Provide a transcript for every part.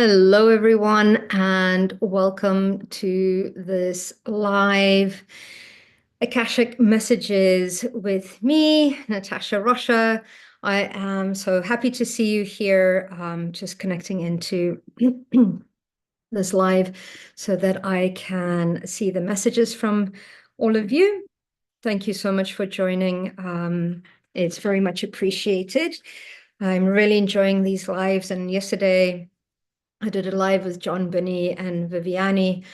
Hello, everyone, and welcome to this live Akashic Messages with me, Natasha Rocha. I am so happy to see you here, just connecting into this live so that I can see the messages from all of you. Thank you so much for joining. It's very much appreciated. I'm really enjoying these lives, and yesterday I did a live with John Binney and Viviani,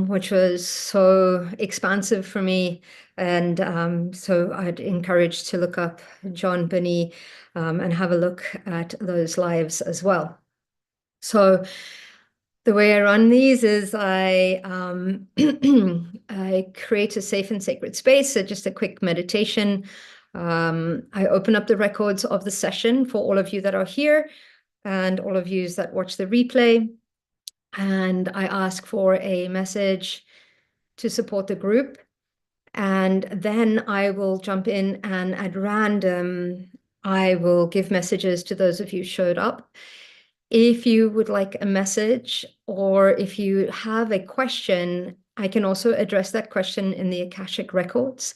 which was so expansive for me. And so I'd encourage to look up John Binney and have a look at those lives as well. So the way I run these is I create a safe and sacred space, so just a quick meditation. I open up the records of the session for all of you that are here and all of you that watch the replay. And I ask for a message to support the group. And then I will jump in and at random, I will give messages to those of you who showed up. If you would like a message or if you have a question, I can also address that question in the Akashic Records.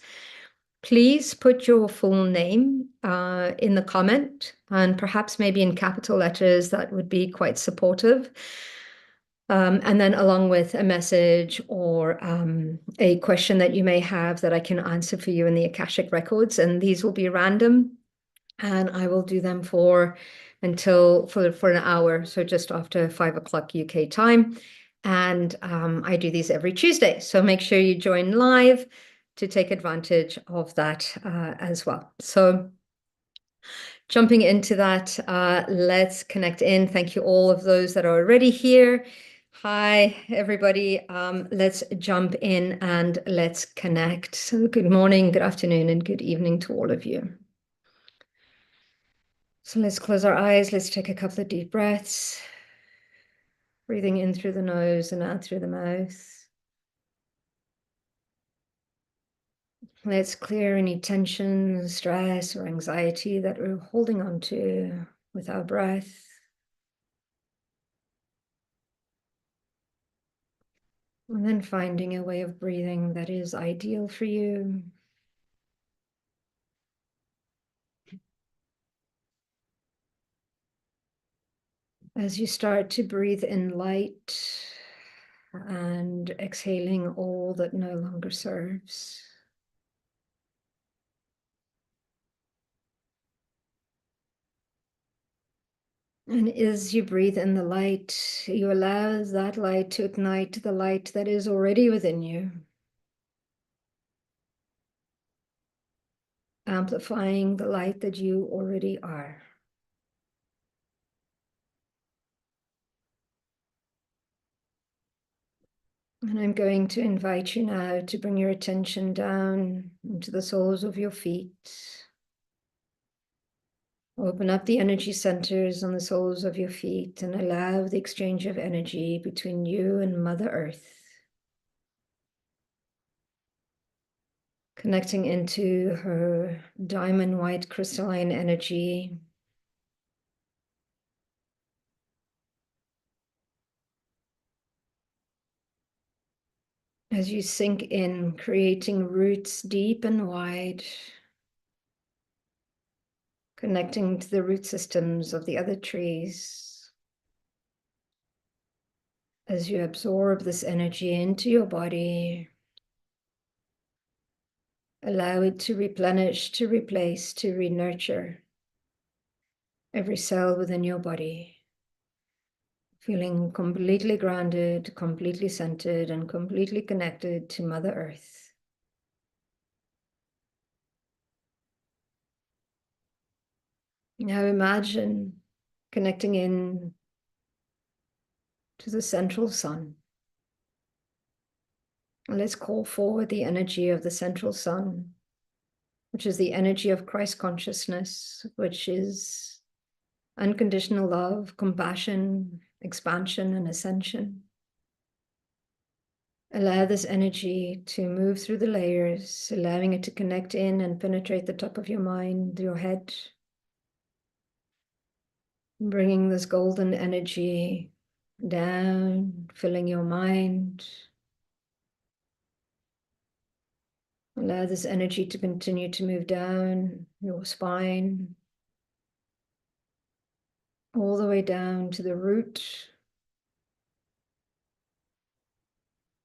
Please put your full name in the comment and perhaps maybe in capital letters. That would be quite supportive. And then along with a message or a question that you may have that I can answer for you in the Akashic Records. And these will be random. And I will do them for an hour, so just after 5 o'clock UK time. And I do these every Tuesday. So make sure you join live to take advantage of that as well. So jumping into that, let's connect in. Thank you all of those that are already here. Hi, everybody. Let's jump in and let's connect. So good morning, good afternoon, and good evening to all of you. So let's close our eyes. Let's take a couple of deep breaths. Breathing in through the nose and out through the mouth. Let's clear any tension, stress, or anxiety that we're holding on to with our breath. And then finding a way of breathing that is ideal for you. As you start to breathe in light and exhaling all that no longer serves. And as you breathe in the light, you allow that light to ignite the light that is already within you, amplifying the light that you already are. And I'm going to invite you now to bring your attention down into the soles of your feet. Open up the energy centers on the soles of your feet and allow the exchange of energy between you and Mother Earth. Connecting into her diamond white crystalline energy. As you sink in, creating roots deep and wide, connecting to the root systems of the other trees. As you absorb this energy into your body, allow it to replenish, to replace, to re-nurture every cell within your body. Feeling completely grounded, completely centered, and completely connected to Mother Earth. Now imagine connecting in to the central sun. And let's call forward the energy of the central sun, which is the energy of Christ consciousness, which is unconditional love, compassion, expansion, and ascension. Allow this energy to move through the layers, allowing it to connect in and penetrate the top of your mind, your head. Bringing this golden energy down, filling your mind. Allow this energy to continue to move down your spine, all the way down to the root,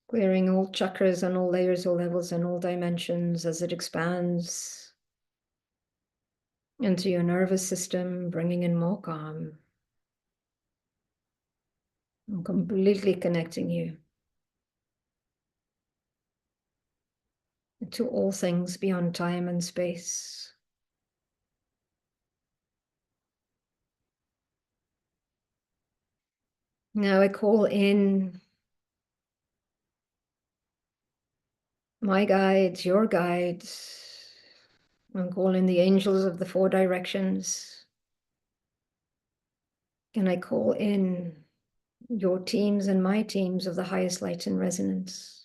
clearing all chakras and all layers, all levels, and all dimensions as it expands into your nervous system, bringing in more calm and completely connecting you to all things beyond time and space. Now I call in my guides, your guides. I'm calling the angels of the four directions. And I call in your teams and my teams of the highest light and resonance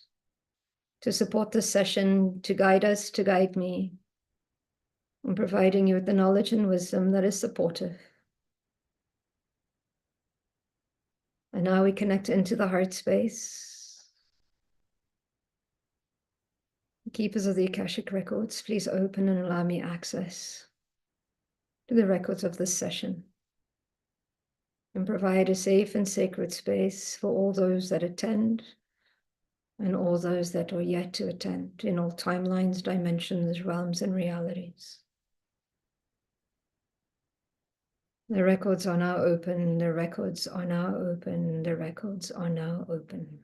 to support this session, to guide us, to guide me, and providing you with the knowledge and wisdom that is supportive. And now we connect into the heart space. Keepers of the Akashic Records, please open and allow me access to the records of this session and provide a safe and sacred space for all those that attend and all those that are yet to attend in all timelines, dimensions, realms, and realities. The records are now open, the records are now open, the records are now open.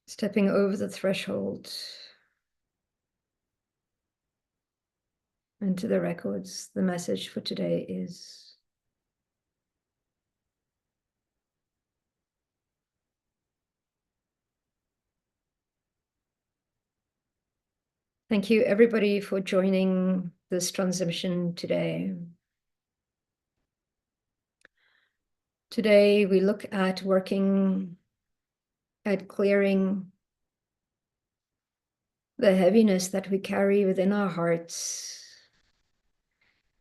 Stepping over the threshold into the records, the message for today is: thank you everybody for joining this transmission today. Today we look at working at clearing the heaviness that we carry within our hearts,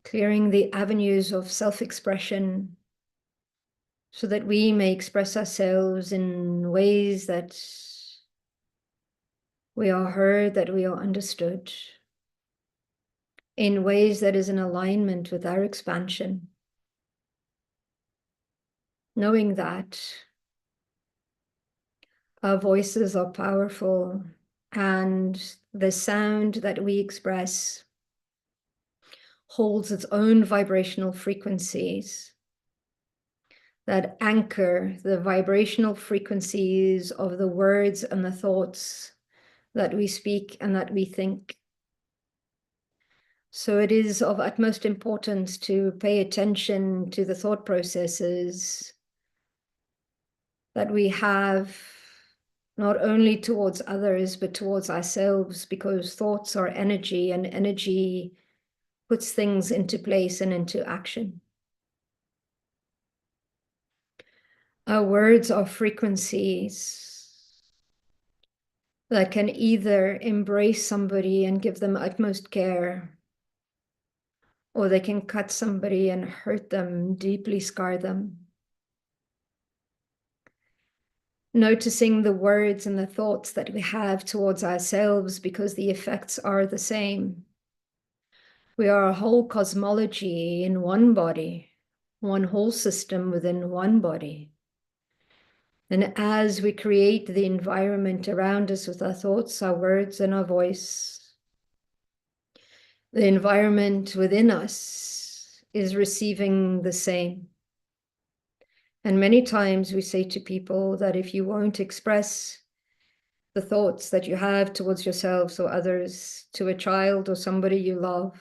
clearing the avenues of self-expression so that we may express ourselves in ways that we are heard, that we are understood, in ways that is in alignment with our expansion. Knowing that our voices are powerful and the sound that we express holds its own vibrational frequencies that anchor the vibrational frequencies of the words and the thoughts that we speak and that we think. So it is of utmost importance to pay attention to the thought processes that we have, not only towards others, but towards ourselves, because thoughts are energy, and energy puts things into place and into action. Our words are frequencies that can either embrace somebody and give them utmost care, or they can cut somebody and hurt them, deeply scar them. Noticing the words and the thoughts that we have towards ourselves, because the effects are the same. We are a whole cosmology in one body, one whole system within one body. And as we create the environment around us with our thoughts, our words, and our voice, the environment within us is receiving the same. And many times we say to people that if you won't express the thoughts that you have towards yourselves or others to a child or somebody you love,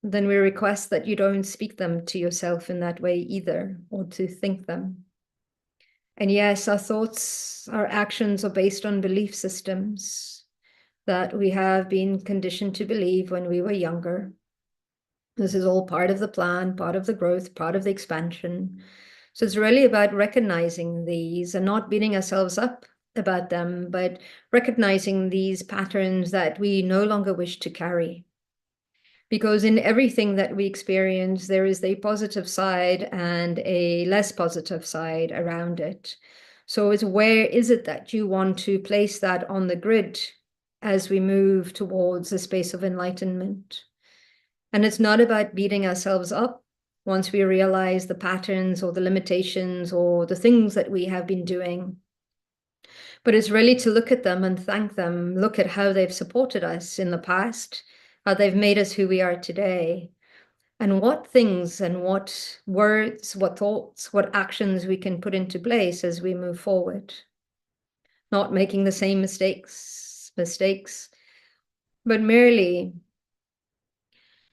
then we request that you don't speak them to yourself in that way either, or to think them. And yes, our thoughts, our actions are based on belief systems that we have been conditioned to believe when we were younger. This is all part of the plan, part of the growth, part of the expansion. So it's really about recognizing these and not beating ourselves up about them, but recognizing these patterns that we no longer wish to carry. Because in everything that we experience, there is a positive side and a less positive side around it. So it's where is it that you want to place that on the grid as we move towards a space of enlightenment? And it's not about beating ourselves up once we realize the patterns or the limitations or the things that we have been doing. But it's really to look at them and thank them, look at how they've supported us in the past, how they've made us who we are today, and what things and what words, what thoughts, what actions we can put into place as we move forward. Not making the same mistakes, but merely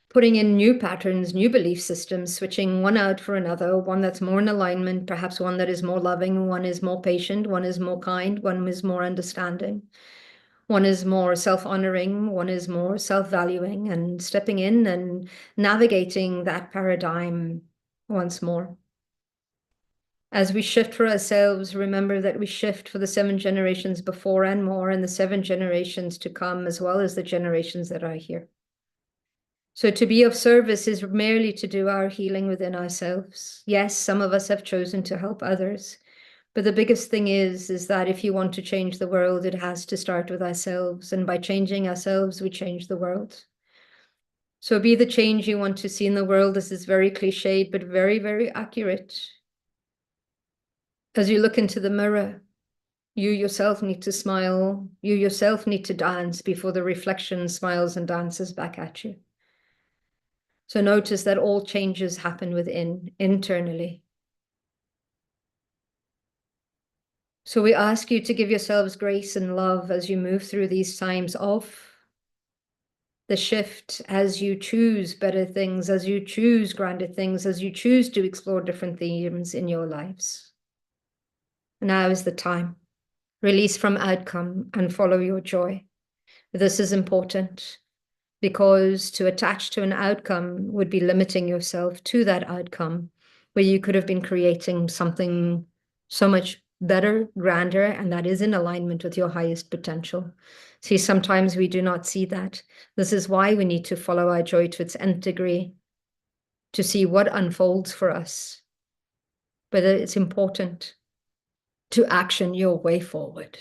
putting in new patterns, new belief systems, switching one out for another, one that's more in alignment, perhaps one that is more loving, one is more patient, one is more kind, one is more understanding. One is more self-honoring, one is more self-valuing, and stepping in and navigating that paradigm once more. As we shift for ourselves, remember that we shift for the 7 generations before and more, and the 7 generations to come, as well as the generations that are here. So to be of service is merely to do our healing within ourselves. Yes, some of us have chosen to help others. But the biggest thing is that if you want to change the world, it has to start with ourselves. And by changing ourselves, we change the world. So be the change you want to see in the world. This is very cliched, but very, very accurate. As you look into the mirror, you yourself need to smile. You yourself need to dance before the reflection smiles and dances back at you. So notice that all changes happen within, internally. So we ask you to give yourselves grace and love as you move through these times of the shift, as you choose better things, as you choose grander things, as you choose to explore different themes in your lives. Now is the time. Release from outcome and follow your joy. This is important because to attach to an outcome would be limiting yourself to that outcome, where you could have been creating something so much better, grander, and that is in alignment with your highest potential. See, sometimes we do not see that. This is why we need to follow our joy to its nth degree, to see what unfolds for us. But it's important to action your way forward,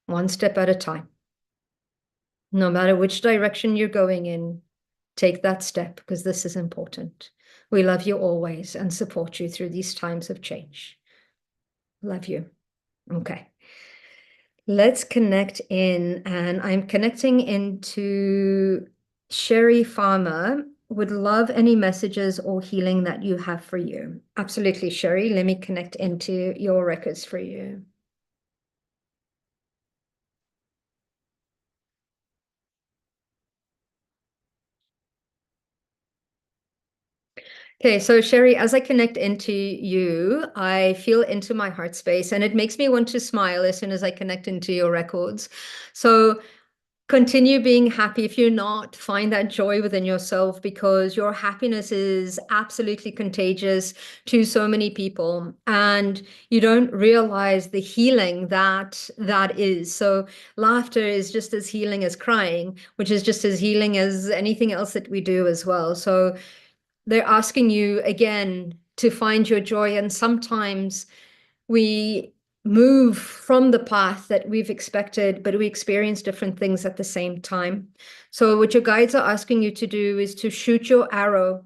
one step at a time. No matter which direction you're going in, take that step because this is important. We love you always and support you through these times of change. Love you. Okay. Let's connect in, and I'm connecting into Sherry Farmer. Would love any messages or healing that you have for you. Absolutely, Sherry. Let me connect into your records for you. Okay, so Sherry, as I connect into you, I feel into my heart space, and it makes me want to smile as soon as I connect into your records. So continue being happy. If you're not, find that joy within yourself because your happiness is absolutely contagious to so many people, and you don't realize the healing that is. So laughter is just as healing as crying, which is just as healing as anything else that we do as well. So they're asking you again to find your joy. And sometimes we move from the path that we've expected, but we experience different things at the same time. So what your guides are asking you to do is to shoot your arrow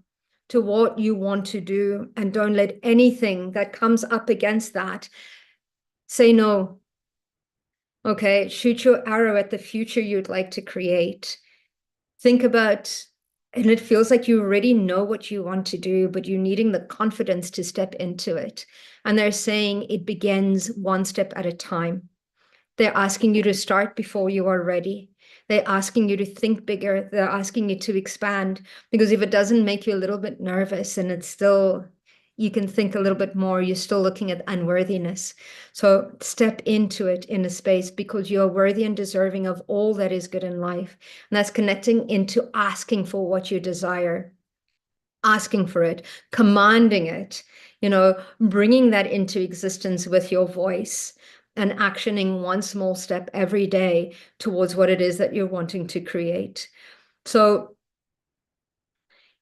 to what you want to do, and don't let anything that comes up against that say no. Okay, shoot your arrow at the future you'd like to create. Think about, and it feels like you already know what you want to do, but you're needing the confidence to step into it. And they're saying it begins one step at a time. They're asking you to start before you are ready. They're asking you to think bigger. They're asking you to expand, because if it doesn't make you a little bit nervous and it's still, you can think a little bit more, you're still looking at unworthiness. So step into it in a space because you are worthy and deserving of all that is good in life. And that's connecting into asking for what you desire, asking for it, commanding it, bringing that into existence with your voice and actioning one small step every day towards what it is that you're wanting to create. So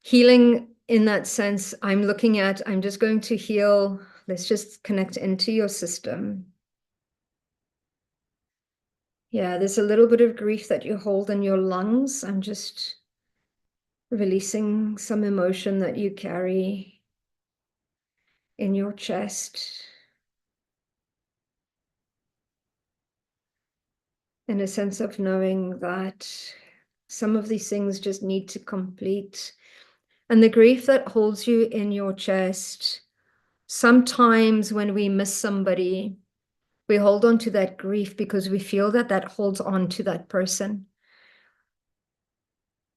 Healing in that sense, I'm just going to heal. Let's just connect into your system. Yeah, there's a little bit of grief that you hold in your lungs. I'm just releasing some emotion that you carry in your chest. In a sense of knowing that some of these things just need to complete. And the grief that holds you in your chest, sometimes when we miss somebody, we hold on to that grief because we feel that that holds on to that person.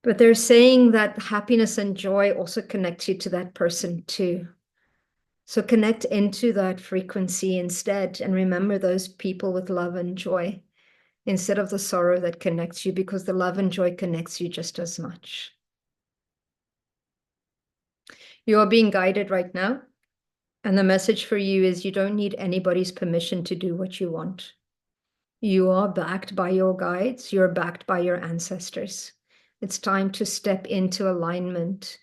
But they're saying that happiness and joy also connects you to that person too. So connect into that frequency instead and remember those people with love and joy instead of the sorrow that connects you, because the love and joy connects you just as much. You are being guided right now. And the message for you is you don't need anybody's permission to do what you want. You are backed by your guides. You're backed by your ancestors. It's time to step into alignment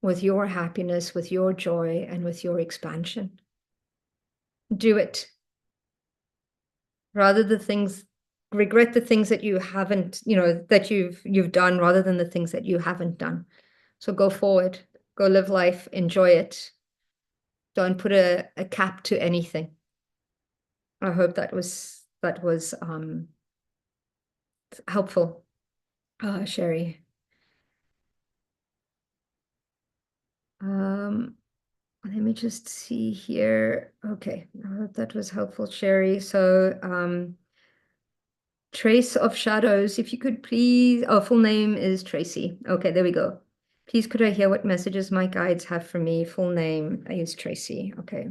with your happiness, with your joy, and with your expansion. Do it. Rather the things, regret the things that you haven't, that you've done rather than the things that you haven't done. So go forward, go live life, enjoy it. Don't put a cap to anything. I hope that was helpful, Sherry. Let me just see here. Okay, I hope that was helpful, Sherry. So, Trace of Shadows, if you could please, oh, full name is Tracy. Okay, there we go. Please could I hear what messages my guides have for me? Full name is Tracy. Okay.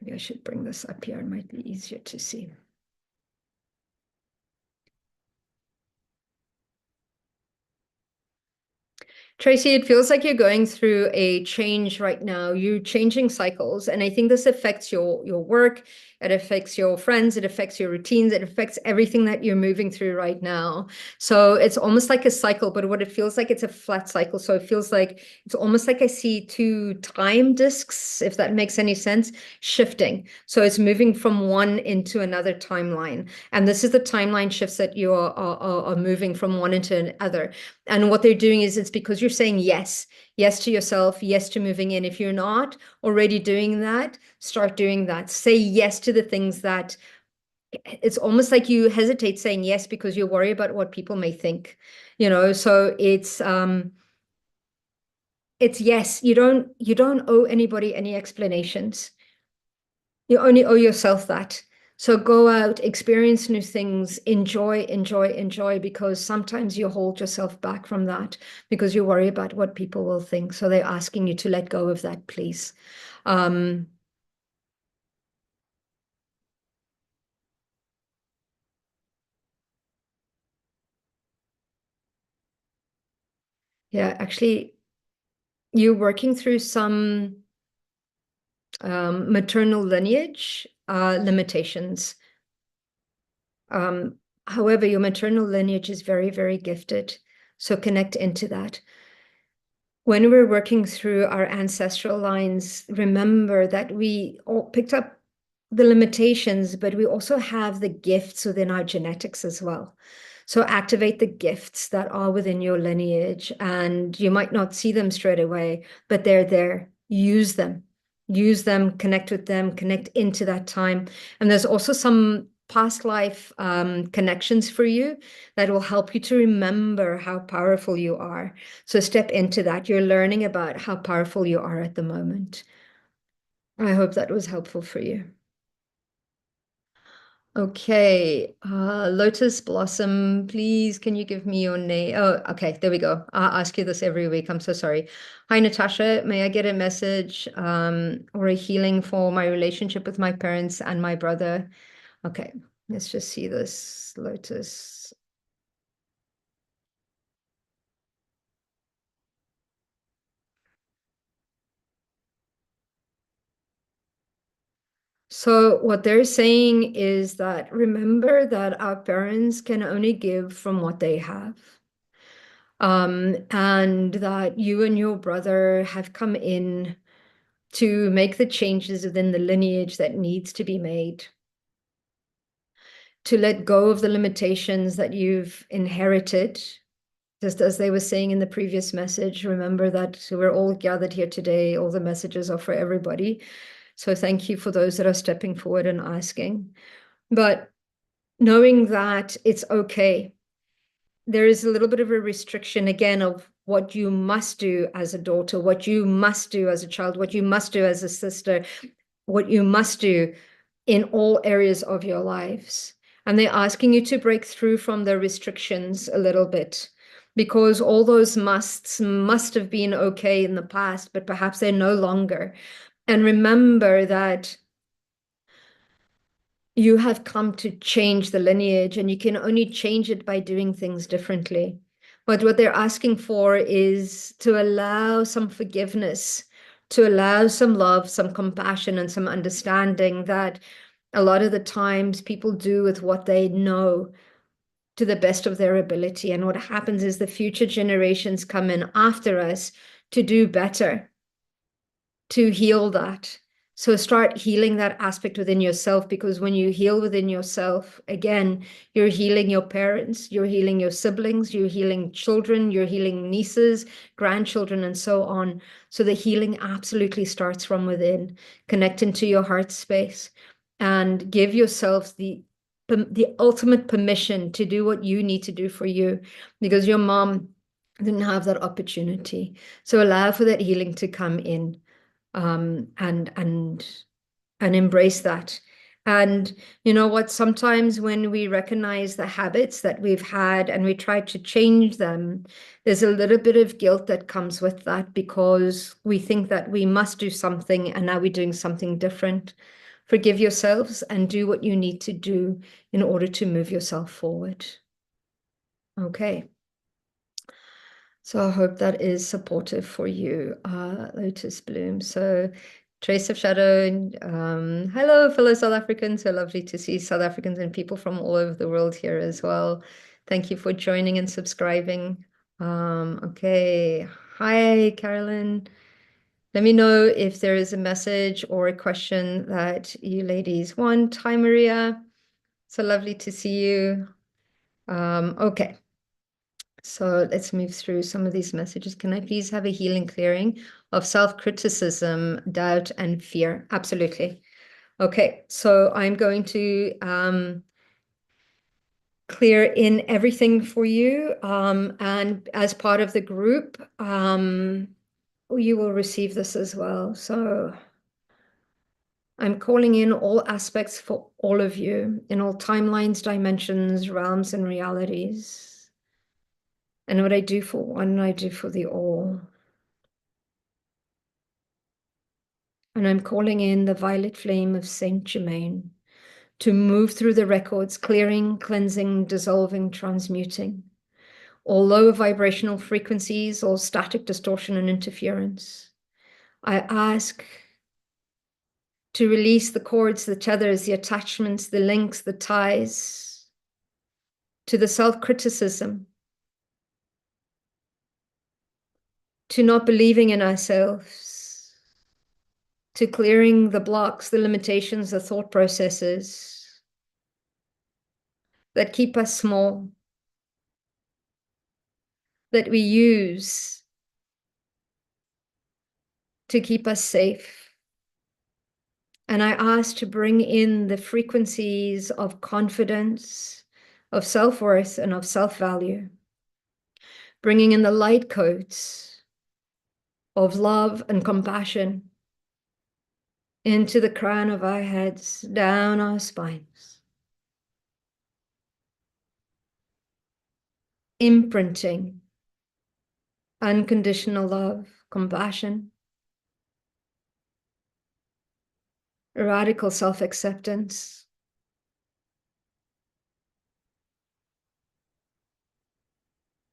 Maybe I should bring this up here. It might be easier to see. Tracy, it feels like you're going through a change right now. You're changing cycles, and I think this affects your work. It affects your friends. It affects your routines. It affects everything that you're moving through right now. So it's almost like a cycle, but what it feels like, it's a flat cycle. So it feels like it's almost like I see two time discs, if that makes any sense, shifting. So it's moving from one into another timeline, and this is the timeline shifts that you are moving from one into another. And what they're doing is it's because you're saying yes to yourself, yes to moving in. If you're not already doing that, start doing that. Say yes to the things that it's almost like you hesitate saying yes because you worry about what people may think, so it's yes. You don't owe anybody any explanations. You only owe yourself that. So go out, experience new things, enjoy, enjoy, enjoy, because sometimes you hold yourself back from that because you worry about what people will think. So they're asking you to let go of that, please. Um, yeah, actually, you're working through some maternal lineage limitations. Um, However, your maternal lineage is very, very gifted. So connect into that. When we're working through our ancestral lines, remember that we all picked up the limitations, but we also have the gifts within our genetics as well. So activate the gifts that are within your lineage, and you might not see them straight away, but they're there. Use them. Use them, connect with them, connect into that time. And there's also some past life connections for you that will help you to remember how powerful you are. So step into that. You're learning about how powerful you are at the moment. I hope that was helpful for you. Okay, Lotus Blossom, please, can you give me your name? Oh, okay, there we go. I ask you this every week. I'm so sorry. Hi, Natasha. May I get a message or a healing for my relationship with my parents and my brother? Okay, let's just see this, Lotus. So what they're saying is that remember that our parents can only give from what they have. And that you and your brother have come in to make the changes within the lineage that needs to be made, to let go of the limitations that you've inherited. Just as they were saying in the previous message, remember that we're all gathered here today. All the messages are for everybody. So thank you for those that are stepping forward and asking. But knowing that it's okay, there is a little bit of a restriction again of what you must do as a daughter, what you must do as a child, what you must do as a sister, what you must do in all areas of your lives. And they're asking you to break through from the restrictions a little bit, because all those musts must have been okay in the past, but perhaps they're no longer. And remember that you have come to change the lineage, and you can only change it by doing things differently. But what they're asking for is to allow some forgiveness, to allow some love, some compassion, and some understanding that a lot of the times people do with what they know to the best of their ability. And what happens is the future generations come in after us to do better, to heal that. So start healing that aspect within yourself, because when you heal within yourself, again, you're healing your parents, you're healing your siblings, you're healing children, you're healing nieces, grandchildren, and so on. So the healing absolutely starts from within. Connect into your heart space and give yourself the ultimate permission to do what you need to do for you, because your mom didn't have that opportunity. So allow for that healing to come in. And embrace that. And you know what? Sometimes when we recognize the habits that we've had and we try to change them, there's a little bit of guilt that comes with that, because we think that we must do something and now we're doing something different. Forgive yourselves and do what you need to do in order to move yourself forward. Okay. So I hope that is supportive for you, Lotus Bloom. So Trace of Shadow, hello, fellow South Africans. So lovely to see South Africans and people from all over the world here as well. Thank you for joining and subscribing. Okay. Hi, Carolyn. Let me know if there is a message or a question that you ladies want. Hi, Maria. So lovely to see you. Okay. So let's move through some of these messages. Can I please have a healing clearing of self-criticism, doubt, and fear? Absolutely. Okay, so I'm going to clear in everything for you. And as part of the group, you will receive this as well. So I'm calling in all aspects for all of you in all timelines, dimensions, realms, and realities. And what I do for one, I do for the all. And I'm calling in the violet flame of Saint Germain to move through the records, clearing, cleansing, dissolving, transmuting all lower vibrational frequencies, all static distortion and interference. I ask to release the cords, the tethers, the attachments, the links, the ties to the self-criticism, to not believing in ourselves, to clearing the blocks, the limitations, the thought processes that keep us small, that we use to keep us safe. And I ask to bring in the frequencies of confidence, of self-worth, and of self-value, bringing in the light codes of love and compassion into the crown of our heads, down our spines, imprinting unconditional love, compassion, radical self-acceptance,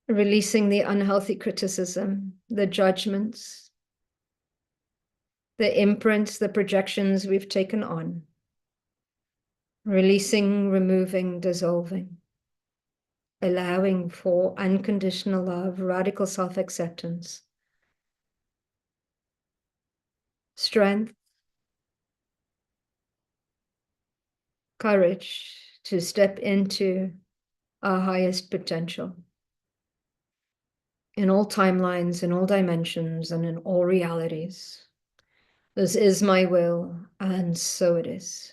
releasing the unhealthy criticism, the judgments, the imprints, the projections we've taken on. Releasing, removing, dissolving. Allowing for unconditional love, radical self-acceptance, strength, courage to step into our highest potential in all timelines, in all dimensions, and in all realities. This is my will, and so it is.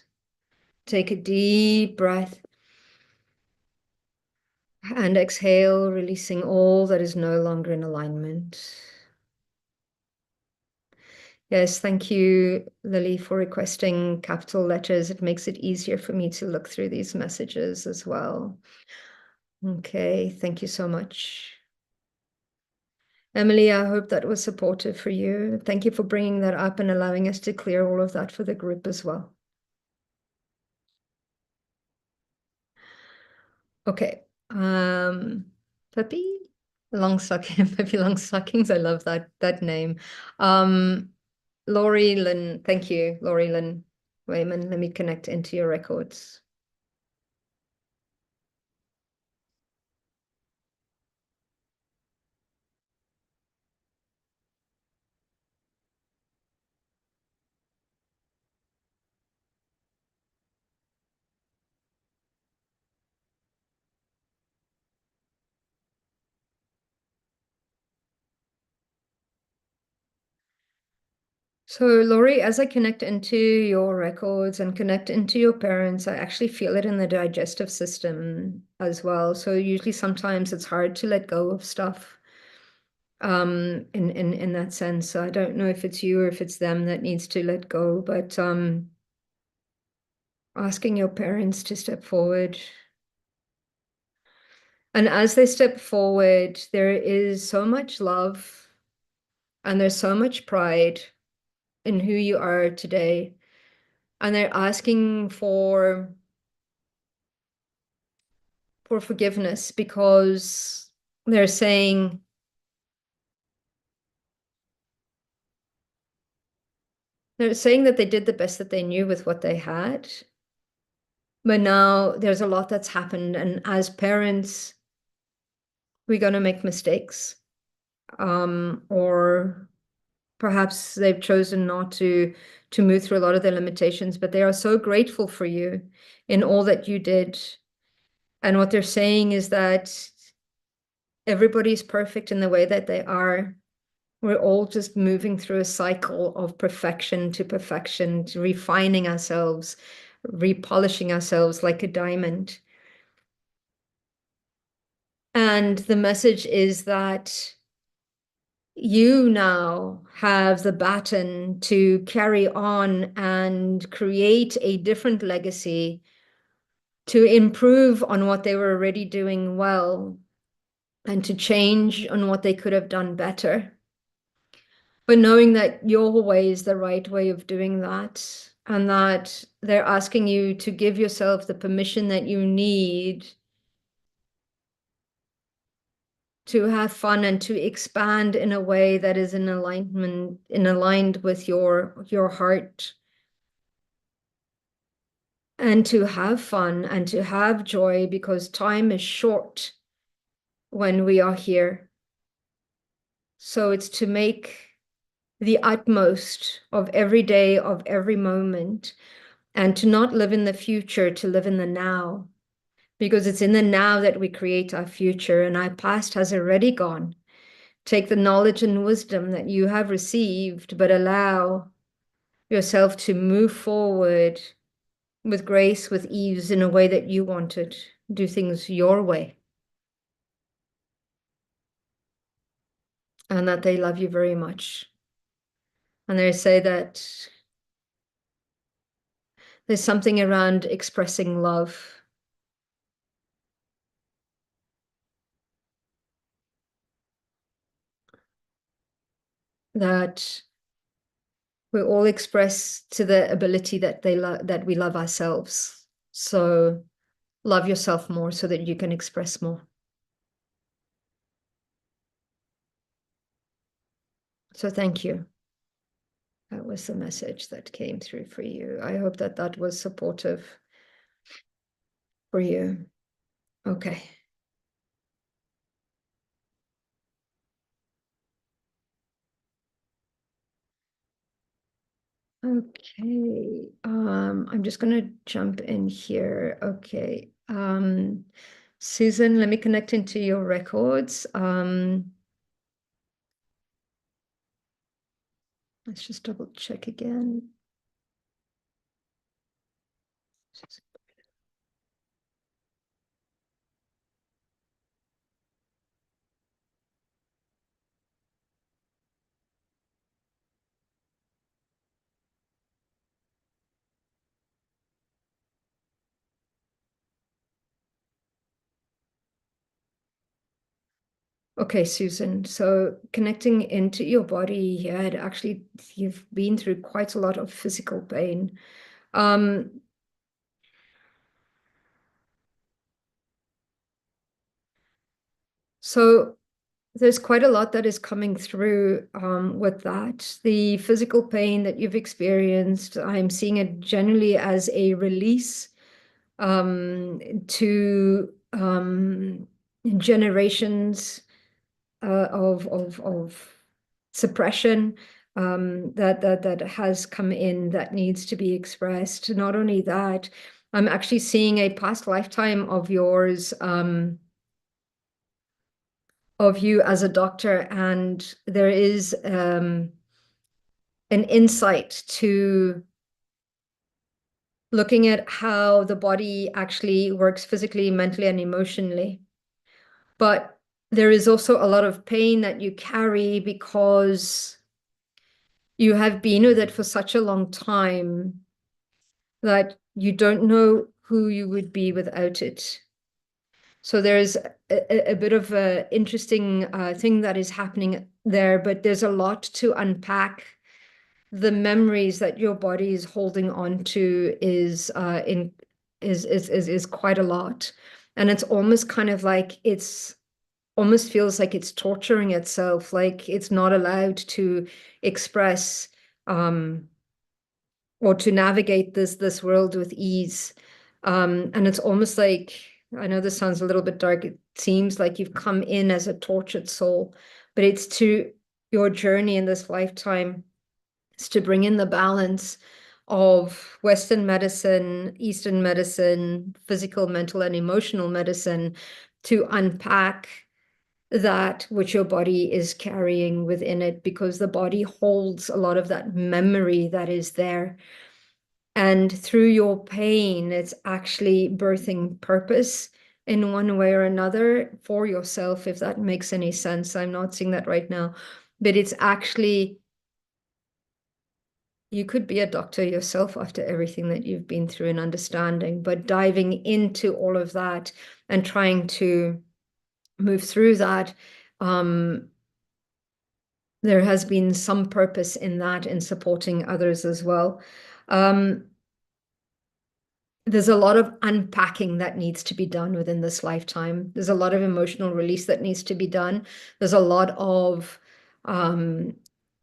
Take a deep breath and exhale, releasing all that is no longer in alignment. Yes, thank you, Lily, for requesting capital letters. It makes it easier for me to look through these messages as well. Okay, thank you so much. Emily, I hope that was supportive for you. Thank you for bringing that up and allowing us to clear all of that for the group as well. Okay. Peppy long stocking, Peppy long stockings. I love that name. Laurie Lynn, thank you, Laurie Lynn Wayman. Let me connect into your records. So, Laurie, as I connect into your records and connect into your parents, I actually feel it in the digestive system as well. So usually sometimes it's hard to let go of stuff in that sense. So I don't know if it's you or if it's them that needs to let go, but asking your parents to step forward. And as they step forward, there is so much love and there's so much pride in who you are today. And they're asking for forgiveness because they're saying that they did the best that they knew with what they had. But now there's a lot that's happened, and as parents, we're going to make mistakes. Or perhaps they've chosen not to move through a lot of their limitations, but they are so grateful for you in all that you did. And what they're saying is that everybody's perfect in the way that they are. We're all just moving through a cycle of perfection, to refining ourselves, repolishing ourselves like a diamond. And the message is that you now have the baton to carry on and create a different legacy, to improve on what they were already doing well, and to change on what they could have done better. But knowing that your way is the right way of doing that, and that they're asking you to give yourself the permission that you need to have fun and to expand in a way that is aligned with your heart, and to have fun and to have joy, because time is short when we are here. So it's to make the utmost of every day, of every moment, and to not live in the future, to live in the now, because it's in the now that we create our future, and our past has already gone. Take the knowledge and wisdom that you have received, but allow yourself to move forward with grace, with ease, in a way that you wanted. Do things your way. And that they love you very much. And they say that there's something around expressing love that we all express to the ability that that we love ourselves. So love yourself more so that you can express more. So thank you. That was the message that came through for you. I hope that that was supportive. for you. Okay. Okay. I'm just gonna jump in here. Okay. Susan, let me connect into your records. Let's just double check again. Okay, Susan. So connecting into your body, you've been through quite a lot of physical pain. Um, so there's quite a lot that is coming through with that. The physical pain that you've experienced, I'm seeing it generally as a release to generations of suppression that has come in that needs to be expressed. Not only that, I'm actually seeing a past lifetime of yours, of you as a doctor, and there is an insight to looking at how the body actually works physically, mentally, and emotionally. But there is also a lot of pain that you carry because you have been with it for such a long time that you don't know who you would be without it. So there's a bit of an interesting thing that is happening there, but there's a lot to unpack. The memories that your body is holding on to is quite a lot, and it's almost kind of like it's almost feels like it's torturing itself, like it's not allowed to express or to navigate this world with ease. And it's almost like, I know this sounds a little bit dark, it seems like you've come in as a tortured soul, but it's to your journey in this lifetime is to bring in the balance of Western medicine, Eastern medicine, physical, mental, and emotional medicine to unpack that which your body is carrying within it, because the body holds a lot of that memory that is there. And through your pain, it's actually birthing purpose in one way or another for yourself, if that makes any sense. I'm not seeing that right now, but it's actually, you could be a doctor yourself after everything that you've been through and understanding, but diving into all of that and trying to move through that, there has been some purpose in that, in supporting others as well. There's a lot of unpacking that needs to be done within this lifetime. There's a lot of emotional release that needs to be done. There's a lot of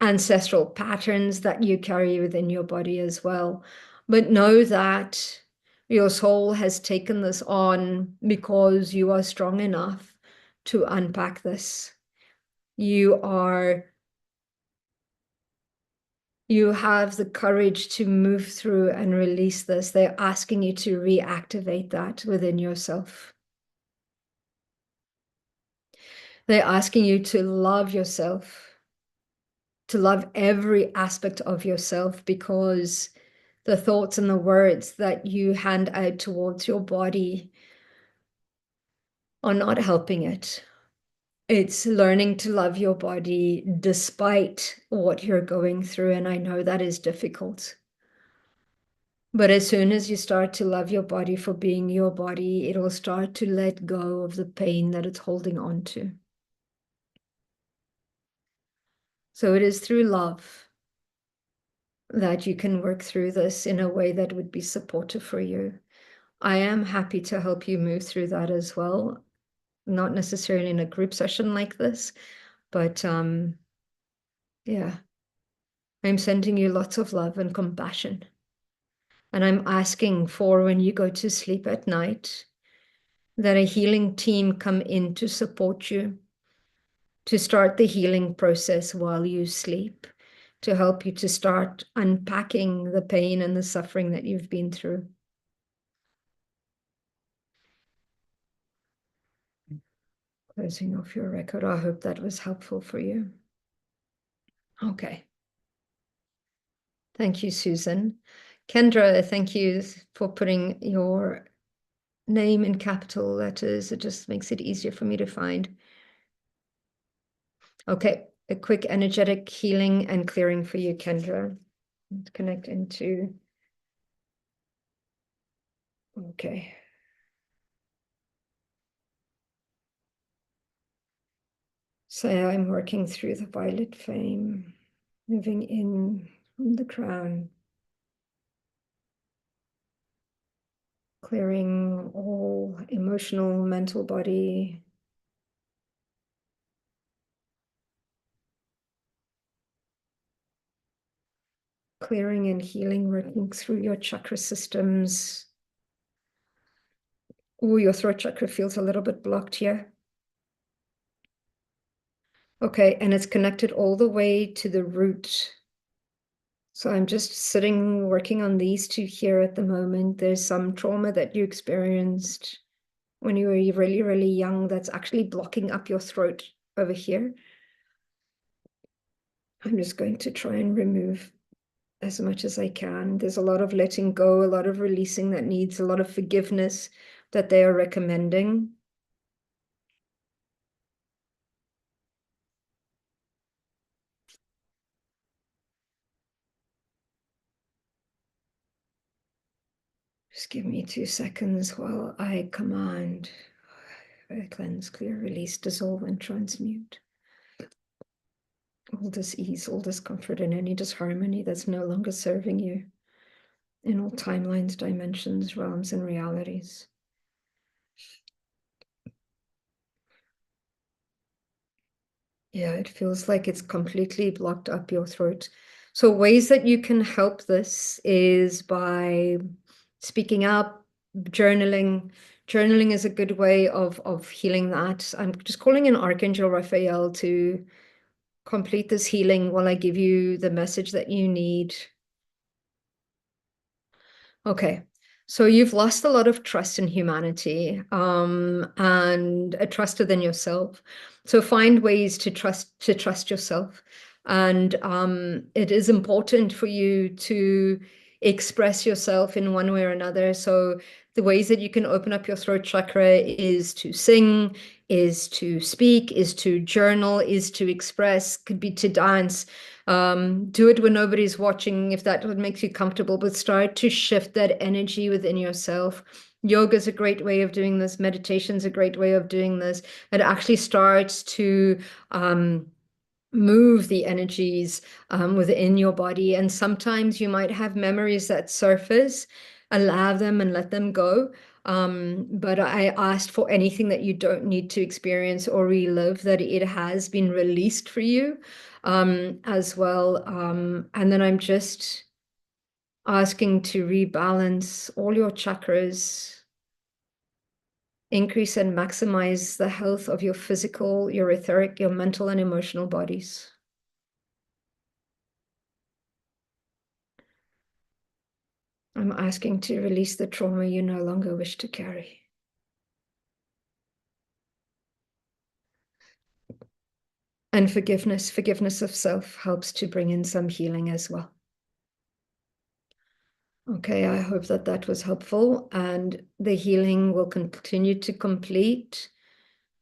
ancestral patterns that you carry within your body as well. But know that your soul has taken this on because you are strong enough to unpack this. You have the courage to move through and release this. They're asking you to reactivate that within yourself. They're asking you to love yourself, to love every aspect of yourself, because the thoughts and the words that you hand out towards your body are not helping it. It's learning to love your body despite what you're going through. And I know that is difficult. But as soon as you start to love your body for being your body, it will start to let go of the pain that it's holding on to. So it is through love that you can work through this in a way that would be supportive for you. I am happy to help you move through that as well. Not necessarily in a group session like this, but yeah, I'm sending you lots of love and compassion. And I'm asking for, when you go to sleep at night, that a healing team come in to support you, to start the healing process while you sleep, to help you to start unpacking the pain and the suffering that you've been through. Closing off your record. I hope that was helpful for you. Okay. Thank you, Susan. Kendra, thank you for putting your name in capital letters. It just makes it easier for me to find. Okay, a quick energetic healing and clearing for you, Kendra. Let's connect into. Okay. So I'm working through the violet flame, moving in from the crown, clearing all emotional, mental body, clearing and healing, working through your chakra systems. Oh, your throat chakra feels a little bit blocked here. Okay, and it's connected all the way to the root. So I'm just sitting, working on these two here at the moment. There's some trauma that you experienced when you were really, really young that's actually blocking up your throat over here. I'm just going to try and remove as much as I can. There's a lot of letting go, a lot of releasing that needs, a lot of forgiveness that they are recommending. Just give me 2 seconds while I command. Cleanse, clear, release, dissolve, and transmute. All dis-ease, all discomfort, and any disharmony that's no longer serving you in all timelines, dimensions, realms, and realities. Yeah, it feels like it's completely blocked up your throat. So ways that you can help this is by speaking up, journaling. Journaling is a good way of healing that. I'm just calling in Archangel Raphael to complete this healing while I give you the message that you need. Okay. So you've lost a lot of trust in humanity, and a trust within yourself. So find ways to trust yourself. And it is important for you to express yourself in one way or another. So the ways that you can open up your throat chakra is to sing, is to speak, is to journal, is to express, could be to dance. Do it when nobody's watching, if that would make you comfortable, but start to shift that energy within yourself. Yoga is a great way of doing this. Meditation is a great way of doing this. It actually starts to move the energies within your body. And sometimes you might have memories that surface, allow them and let them go. But I asked for anything that you don't need to experience or relive, that it has been released for you as well. And then I'm just asking to rebalance all your chakras, increase and maximize the health of your physical, your etheric, your mental and emotional bodies. I'm asking to release the trauma you no longer wish to carry. And forgiveness of self helps to bring in some healing as well. Okay, I hope that that was helpful and the healing will continue to complete.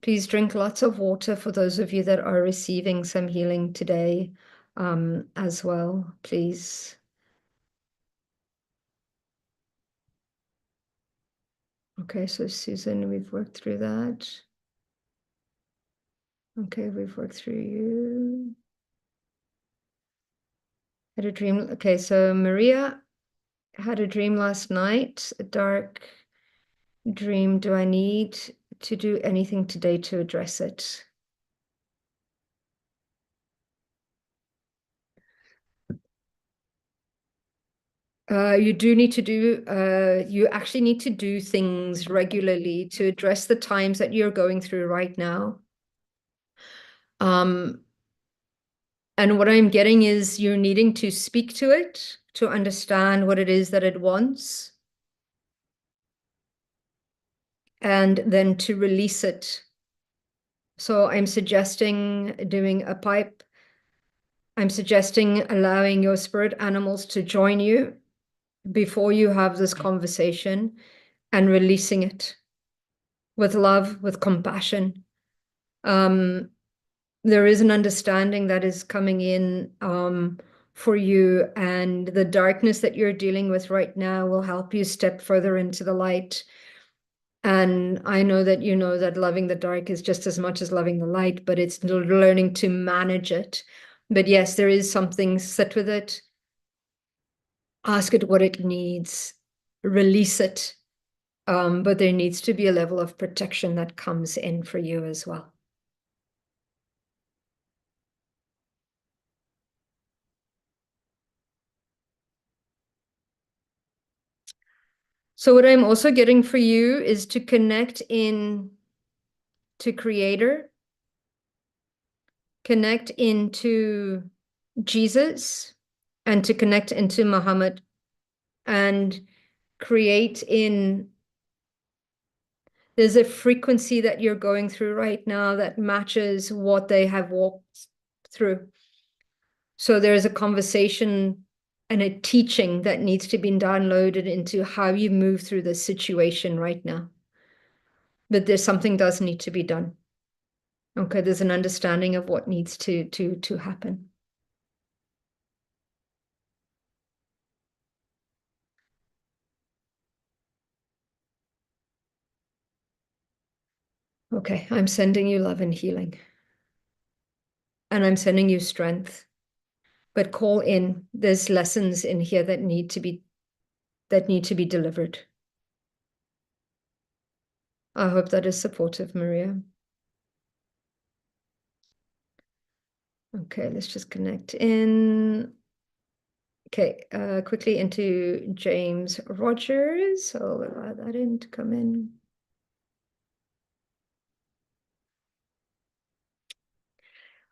Please drink lots of water for those of you that are receiving some healing today as well, please. Okay, so Susan, we've worked through that. Okay, we've worked through you. Had a dream. Okay, so Maria had a dream last night, a dark dream. Do I need to do anything today to address it? You do need to do, you actually need to do things regularly to address the times that you're going through right now. And what I'm getting is you're needing to speak to it, to understand what it is that it wants, and then to release it. So I'm suggesting doing a pipe. I'm suggesting allowing your spirit animals to join you before you have this conversation and releasing it with love, with compassion. There is an understanding that is coming in for you, and the darkness that you're dealing with right now will help you step further into the light. And I know that you know that loving the dark is just as much as loving the light, but it's learning to manage it. But yes, there is something, sit with it, ask it what it needs, release it. But there needs to be a level of protection that comes in for you as well. So what I'm also getting for you is to connect in to Creator, connect into Jesus, and to connect into Muhammad, and create in, there's a frequency that you're going through right now that matches what they have walked through. So there's a conversation and a teaching that needs to be downloaded into how you move through this situation right now. But there's something does need to be done. Okay, there's an understanding of what needs to happen. Okay, I'm sending you love and healing. And I'm sending you strength. But call in. There's lessons in here that need to be delivered. I hope that is supportive, Maria. Okay, let's just connect in. Okay, quickly into James Rogers. I'll allow that in to come in.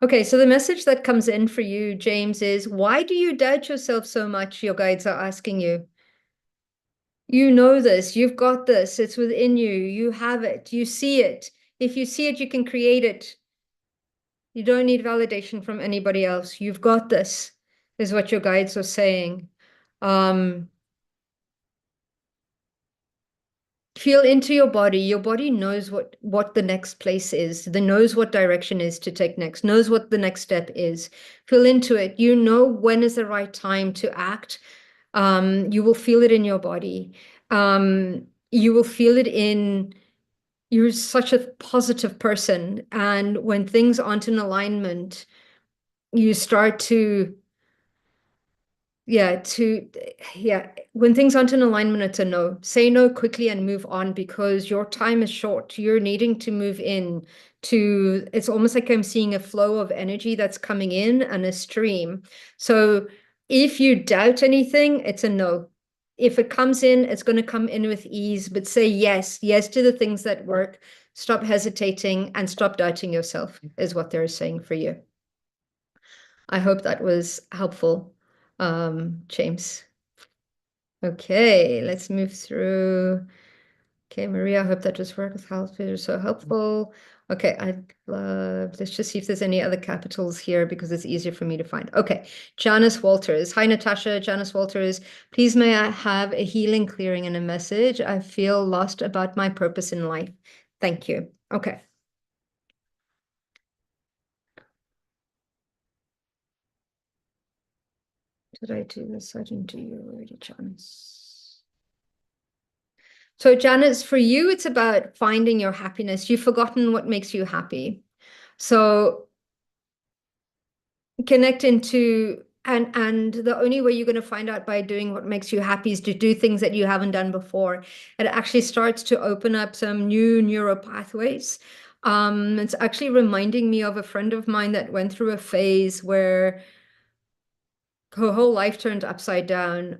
Okay, so the message that comes in for you, James, is why do you doubt yourself so much? Your guides are asking you. You know this, you've got this, it's within you, you have it, you see it. If you see it, you can create it. You don't need validation from anybody else. You've got this, is what your guides are saying. Feel into your body. Your body knows what the next place is. It knows what direction is to take next, knows what the next step is. Feel into it. You know when is the right time to act. You will feel it in your body. You will feel it in, you're such a positive person. And when things aren't in alignment, you start to yeah, when things aren't in alignment, it's a no. Say no quickly and move on because your time is short. You're needing to move in to, it's almost like I'm seeing a flow of energy that's coming in and a stream. So if you doubt anything, it's a no. If it comes in, it's going to come in with ease, but say yes, yes to the things that work. Stop hesitating and stop doubting yourself, is what they're saying for you. I hope that was helpful, James. Okay, let's move through. Okay, Maria, I hope that just worked with health. It was so helpful. Okay, let's just see if there's any other capitals here because it's easier for me to find. Okay, Janice Walters. Hi, Natasha. Janice Walters. Please, may I have a healing, clearing, and a message? I feel lost about my purpose in life. Thank you. Okay. Did I do this? I didn't do you already, Janice. So, Janice, for you, it's about finding your happiness. You've forgotten what makes you happy. So connect into, and the only way you're going to find out by doing what makes you happy is to do things that you haven't done before. It actually starts to open up some new neural pathways. It's actually reminding me of a friend of mine that went through a phase where, her whole life turned upside down.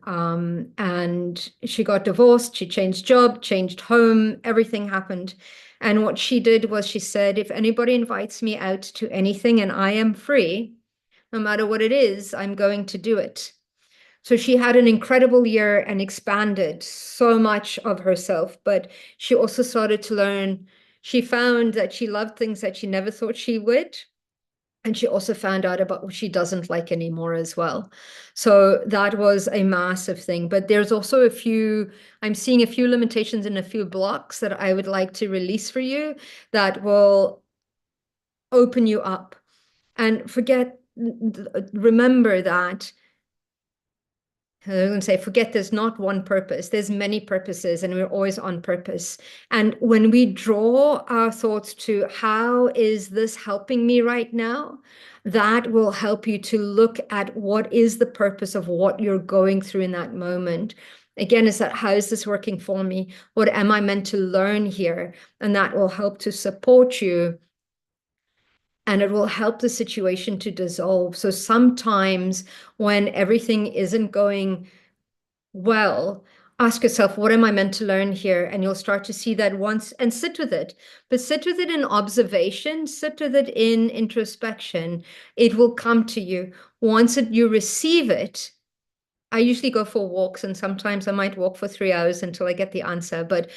And she got divorced, she changed job, changed home, everything happened. And what she did was she said, if anybody invites me out to anything and I am free, no matter what it is, I'm going to do it. So she had an incredible year and expanded so much of herself, but she also started to learn. She found that she loved things that she never thought she would. And she also found out about what she doesn't like anymore as well. So that was a massive thing. But there's also I'm seeing a few limitations and a few blocks that I would like to release for you that will open you up. And remember that I'm going to say, forget there's not one purpose. There's many purposes, and we're always on purpose. And when we draw our thoughts to how is this helping me right now, that will help you to look at what is the purpose of what you're going through in that moment. Again, is that how is this working for me? What am I meant to learn here? And that will help to support you, and it will help the situation to dissolve. So sometimes when everything isn't going well, ask yourself, what am I meant to learn here? And you'll start to see that once and sit with it. But sit with it in observation, sit with it in introspection. It will come to you. Once you receive it, I usually go for walks, and sometimes I might walk for 3 hours until I get the answer, but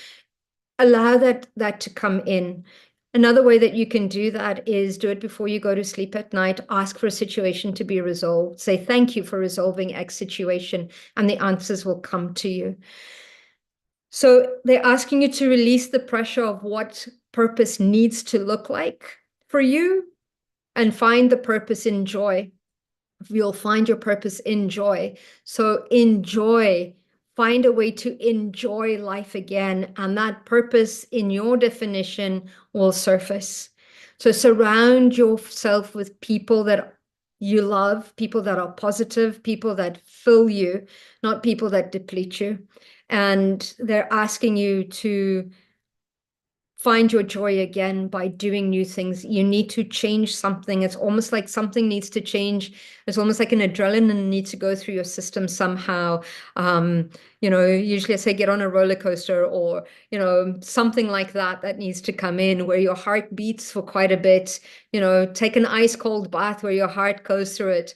allow that to come in. Another way that you can do that is do it before you go to sleep at night. Ask for a situation to be resolved. Say, thank you for resolving X situation, and the answers will come to you. So they're asking you to release the pressure of what purpose needs to look like for you and find the purpose in joy. You'll find your purpose in joy. So enjoy. Find a way to enjoy life again, and that purpose in your definition will surface. So surround yourself with people that you love, people that are positive, people that fill you, not people that deplete you. And they're asking you to find your joy again by doing new things. You need to change something. It's almost like something needs to change. It's almost like an adrenaline needs to go through your system somehow. Usually I say get on a roller coaster, or, something like that needs to come in where your heart beats for quite a bit. Take an ice cold bath where your heart goes through it.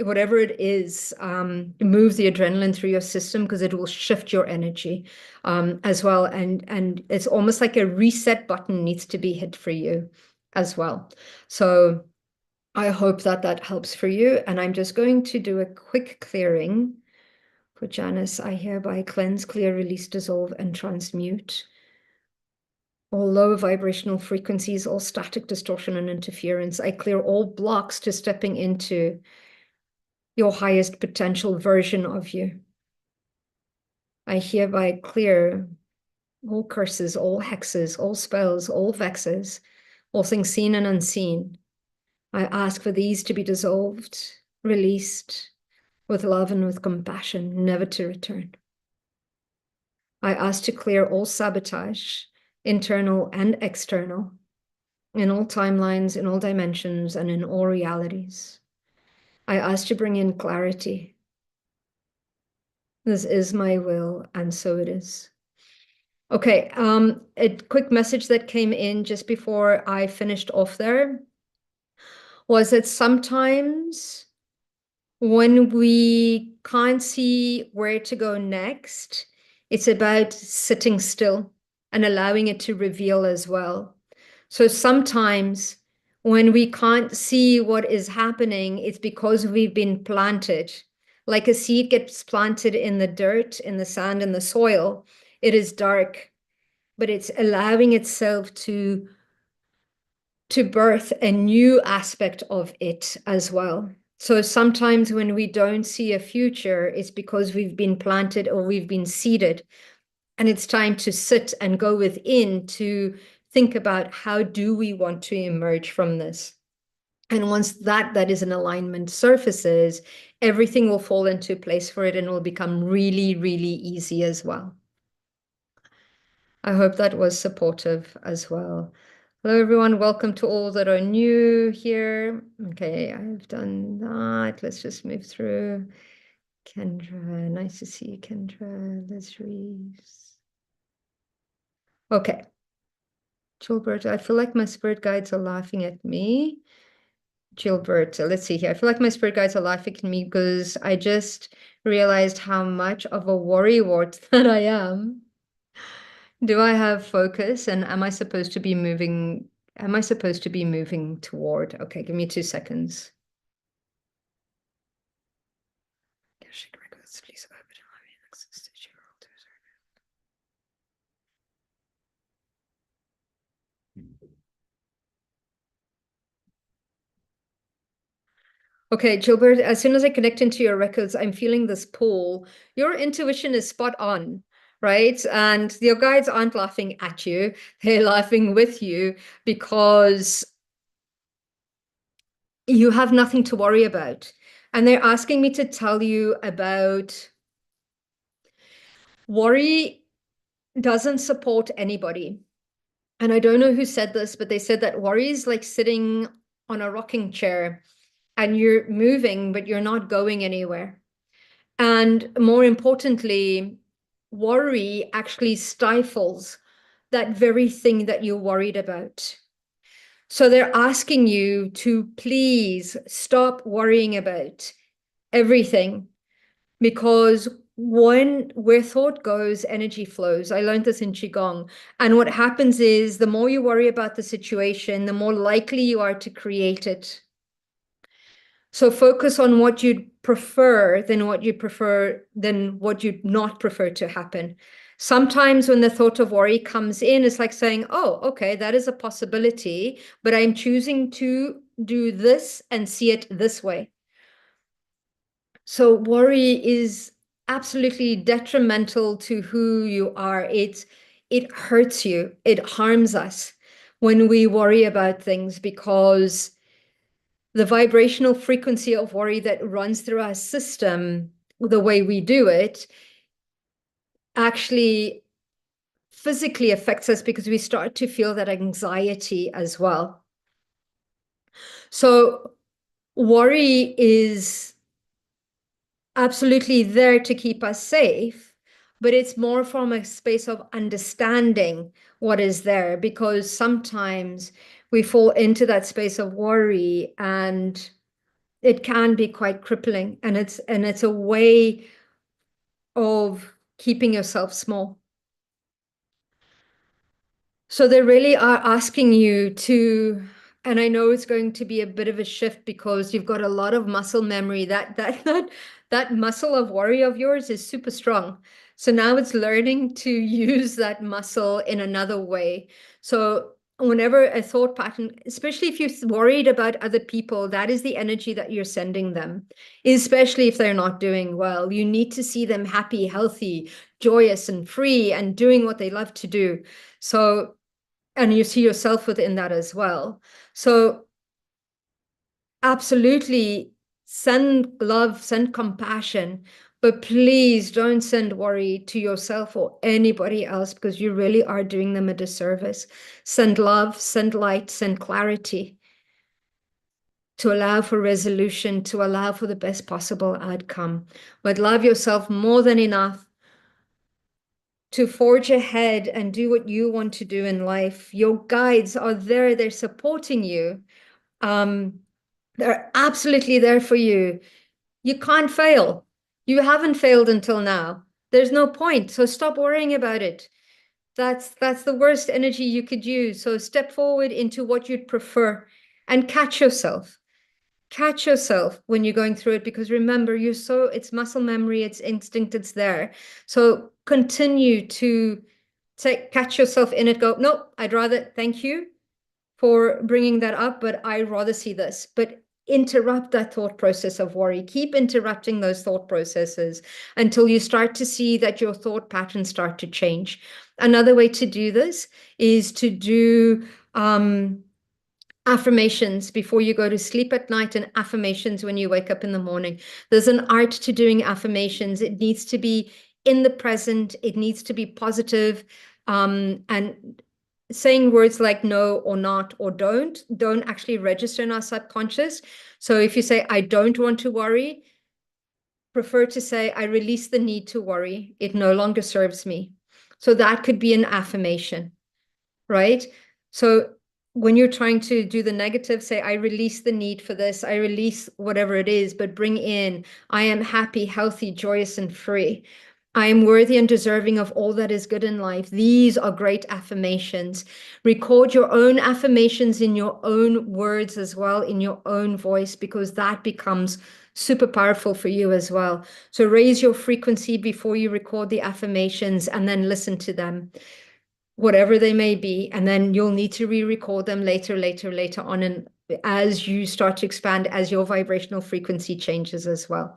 Whatever it is, move the adrenaline through your system, because it will shift your energy as well. And it's almost like a reset button needs to be hit for you as well. So I hope that helps for you. And I'm just going to do a quick clearing for Janice. I hereby cleanse, clear, release, dissolve, and transmute all low vibrational frequencies, all static distortion and interference. I clear all blocks to stepping into your highest potential version of you. I hereby clear all curses, all hexes, all spells, all vexes, all things seen and unseen. I ask for these to be dissolved, released with love and with compassion, never to return. I ask to clear all sabotage, internal and external, in all timelines, in all dimensions, and in all realities. I ask to bring in clarity. This is my will, and so it is. Okay, a quick message that came in just before I finished off there was that sometimes when we can't see where to go next, it's about sitting still and allowing it to reveal as well. So sometimes when we can't see what is happening, it's because we've been planted. Like a seed gets planted in the dirt, in the sand, in the soil, it is dark, but it's allowing itself to birth a new aspect of it as well. So sometimes when we don't see a future, it's because we've been planted or we've been seeded. And it's time to sit and go within to think about how do we want to emerge from this. And once that is in alignment surfaces, everything will fall into place for it and will become really, really easy as well. I hope that was supportive as well. Hello, everyone. Welcome to all that are new here. Okay, I've done that. Let's just move through. Kendra, nice to see you, Kendra. Liz Reeves. Okay. Gilbert, I feel like my spirit guides are laughing at me. Gilbert, let's see here. I feel like my spirit guides are laughing at me because I just realized how much of a worrywart that I am. Do I have focus and am I supposed to be moving? Am I supposed to be moving toward? Okay, give me 2 seconds. Akashic Records, please open and allow me access to your altars. Okay, Gilbert, as soon as I connect into your records, I'm feeling this pull. Your intuition is spot on, right? And your guides aren't laughing at you, they're laughing with you because you have nothing to worry about. And they're asking me to tell you about worry doesn't support anybody. And I don't know who said this, but they said that worry is like sitting on a rocking chair and you're moving, but you're not going anywhere. And more importantly, worry actually stifles that very thing that you're worried about. So they're asking you to please stop worrying about everything because where thought goes, energy flows. I learned this in Qigong. And what happens is the more you worry about the situation, the more likely you are to create it. So focus on what you'd prefer than what you'd not prefer to happen. Sometimes when the thought of worry comes in, it's like saying, oh, okay, that is a possibility, but I'm choosing to do this and see it this way. So worry is absolutely detrimental to who you are. It hurts you. It harms us when we worry about things because the vibrational frequency of worry that runs through our system, the way we do it, actually physically affects us because we start to feel that anxiety as well. So worry is absolutely there to keep us safe, but it's more from a space of understanding what is there because sometimes we fall into that space of worry and it can be quite crippling and it's a way of keeping yourself small. So they really are asking you to, and I know it's going to be a bit of a shift because you've got a lot of muscle memory. That muscle of worry of yours is super strong. So now it's learning to use that muscle in another way. So whenever a thought pattern, especially if you're worried about other people, that is the energy that you're sending them, especially if they're not doing well. You need to see them happy, healthy, joyous, and free and doing what they love to do. So and you see yourself within that as well. So absolutely send love, send compassion, but please don't send worry to yourself or anybody else because you really are doing them a disservice. Send love, send light, send clarity to allow for resolution, to allow for the best possible outcome. But love yourself more than enough to forge ahead and do what you want to do in life. Your guides are there, they're supporting you. They're absolutely there for you. You can't fail. You haven't failed until now. There's no point. So stop worrying about it. That's the worst energy you could use. So step forward into what you'd prefer and catch yourself. Catch yourself when you're going through it because remember, it's muscle memory, it's instinct, it's there. So continue to catch yourself in it, go, no, I'd rather, thank you for bringing that up, but I'd rather see this. But interrupt that thought process of worry. Keep interrupting those thought processes until you start to see that your thought patterns start to change. Another way to do this is to do affirmations before you go to sleep at night and affirmations when you wake up in the morning. There's an art to doing affirmations. It needs to be in the present. It needs to be positive. And saying words like no or not or don't actually register in our subconscious. So if you say, I don't want to worry, prefer to say, I release the need to worry. It no longer serves me. So that could be an affirmation, right? So when you're trying to do the negative, say, I release the need for this, I release whatever it is, but bring in, I am happy, healthy, joyous, and free. I am worthy and deserving of all that is good in life. These are great affirmations. Record your own affirmations in your own words as well, in your own voice, because that becomes super powerful for you as well. So raise your frequency before you record the affirmations and then listen to them, whatever they may be, and then you'll need to re-record them later on, and as you start to expand, as your vibrational frequency changes as well.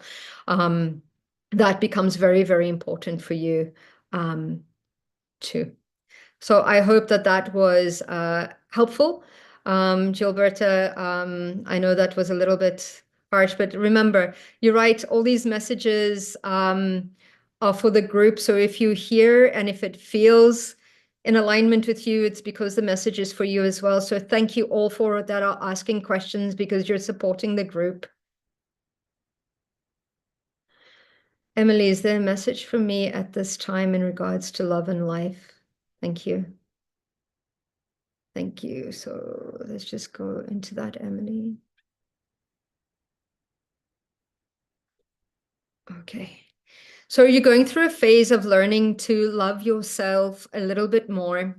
That becomes very, very important for you too. So I hope that that was helpful. Gilberta, I know that was a little bit harsh, but remember, you're right, all these messages are for the group. So if you hear and if it feels in alignment with you, it's because the message is for you as well. So thank you all for that are asking questions, because you're supporting the group. Emily, is there a message for me at this time in regards to love and life? Thank you. Thank you. So let's just go into that, Emily. Okay. So you're going through a phase of learning to love yourself a little bit more,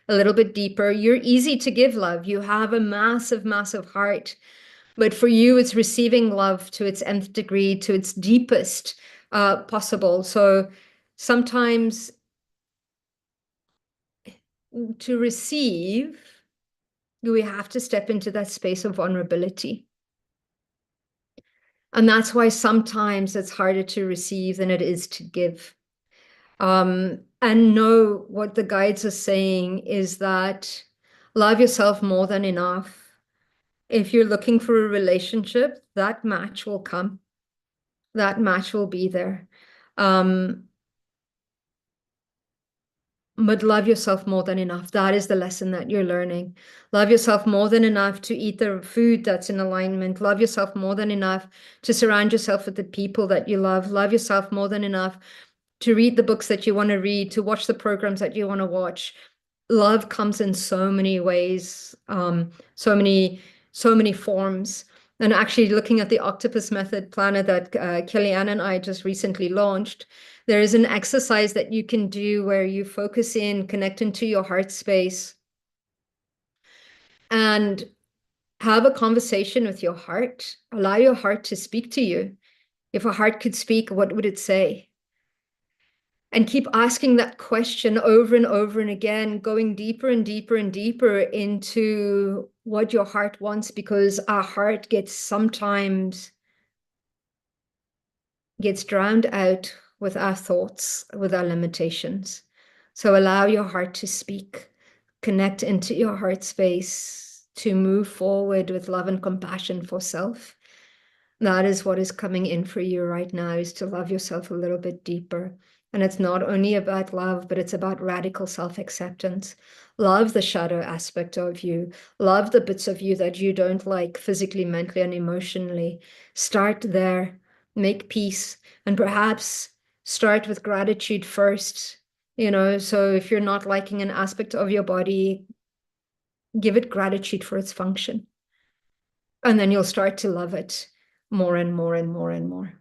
a little bit deeper. You're easy to give love. You have a massive, massive heart. But for you, it's receiving love to its nth degree, to its deepest possible. So sometimes to receive, we have to step into that space of vulnerability. And that's why sometimes it's harder to receive than it is to give. And know what the guides are saying is that love yourself more than enough. If you're looking for a relationship, that match will come. That match will be there. But love yourself more than enough. That is the lesson that you're learning. Love yourself more than enough to eat the food that's in alignment. Love yourself more than enough to surround yourself with the people that you love. Love yourself more than enough to read the books that you want to read, to watch the programs that you want to watch. Love comes in so many ways, so many forms. And actually, looking at the Octopus Method planner that Kellyanne and I just recently launched, there is an exercise that you can do where you focus in, connect into your heart space, and have a conversation with your heart. Allow your heart to speak to you. If a heart could speak, what would it say? And keep asking that question over and over and again, going deeper and deeper and deeper into what your heart wants, because our heart sometimes gets drowned out with our thoughts, with our limitations. So allow your heart to speak, connect into your heart space to move forward with love and compassion for self. That is what is coming in for you right now, is to love yourself a little bit deeper. And it's not only about love, but it's about radical self-acceptance. Love the shadow aspect of you. Love the bits of you that you don't like physically, mentally, and emotionally. Start there. Make peace. And perhaps start with gratitude first. So if you're not liking an aspect of your body, give it gratitude for its function. And then you'll start to love it more and more and more and more.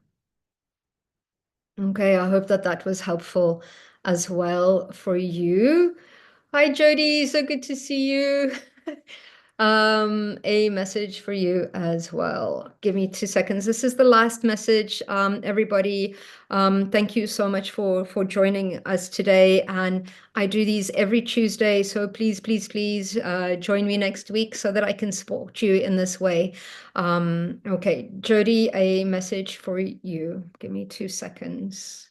Okay, I hope that that was helpful as well for you. Hi, Jody, so good to see you. A message for you as well. Give me 2 seconds. This is the last message. Everybody, thank you so much for joining us today. And I do these every Tuesday, so please, please, please join me next week so that I can support you in this way. Okay, Jody, a message for you. Give me 2 seconds.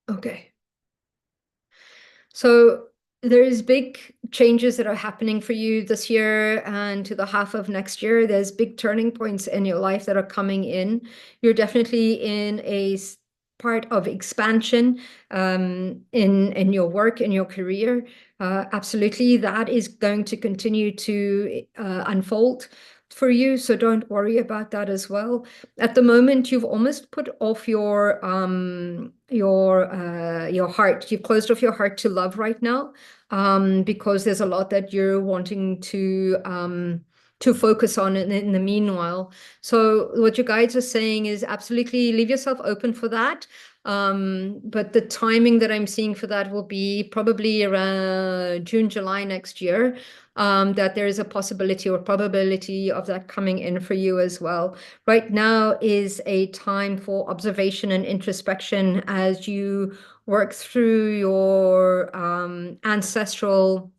Okay. So there is big changes that are happening for you this year and to the half of next year. There's big turning points in your life that are coming in. You're definitely in a part of expansion in your work, in your career. Absolutely, that is going to continue to unfold for you. So don't worry about that as well. At the moment, you've almost put off your heart. You've closed off your heart to love right now, because there's a lot that you're wanting to focus on in the meanwhile. So what your guides are saying is absolutely leave yourself open for that. But the timing that I'm seeing for that will be probably around June, July next year, that there is a possibility or probability of that coming in for you as well. Right now is a time for observation and introspection as you work through your ancestral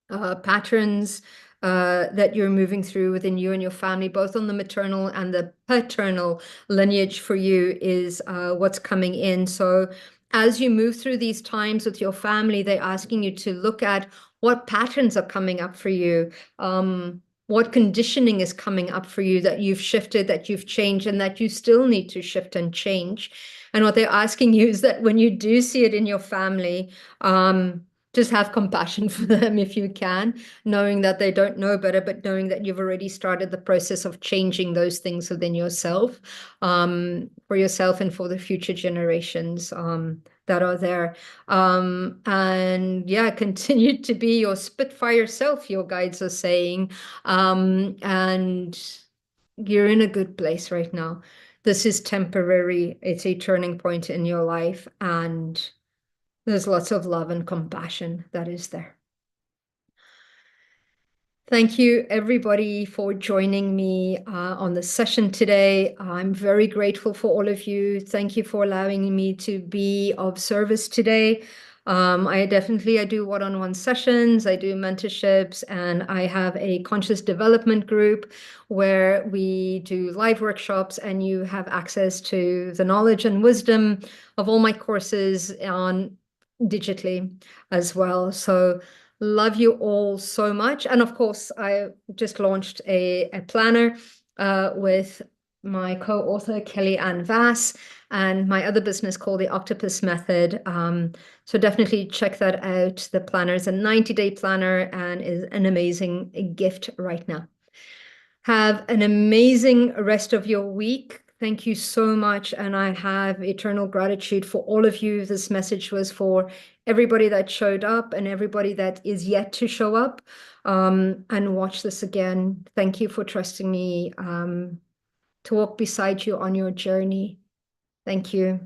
patterns that you're moving through within you and your family, both on the maternal and the paternal lineage for you is what's coming in. So as you move through these times with your family, they're asking you to look at what patterns are coming up for you. What conditioning is coming up for you that you've shifted, that you've changed, and that you still need to shift and change. And what they're asking you is that when you do see it in your family, just have compassion for them if you can, knowing that they don't know better, but knowing that you've already started the process of changing those things within yourself, for yourself and for the future generations that are there. And yeah, continue to be your Spitfire self, your guides are saying. And you're in a good place right now. This is temporary. It's a turning point in your life, and there's lots of love and compassion that is there. Thank you, everybody, for joining me on the session today. I'm very grateful for all of you. Thank you for allowing me to be of service today. I do one-on-one sessions, I do mentorships, and I have a conscious development group where we do live workshops, and you have access to the knowledge and wisdom of all my courses on digitally as well. So love you all so much. And of course, I just launched a planner with my co-author, Kelly Ann Vass, and my other business called the Octopus Method. So definitely check that out. The planner is a 90-day planner and is an amazing gift right now. Have an amazing rest of your week. Thank you so much. And I have eternal gratitude for all of you. This message was for everybody that showed up and everybody that is yet to show up and watch this again. Thank you for trusting me to walk beside you on your journey. Thank you.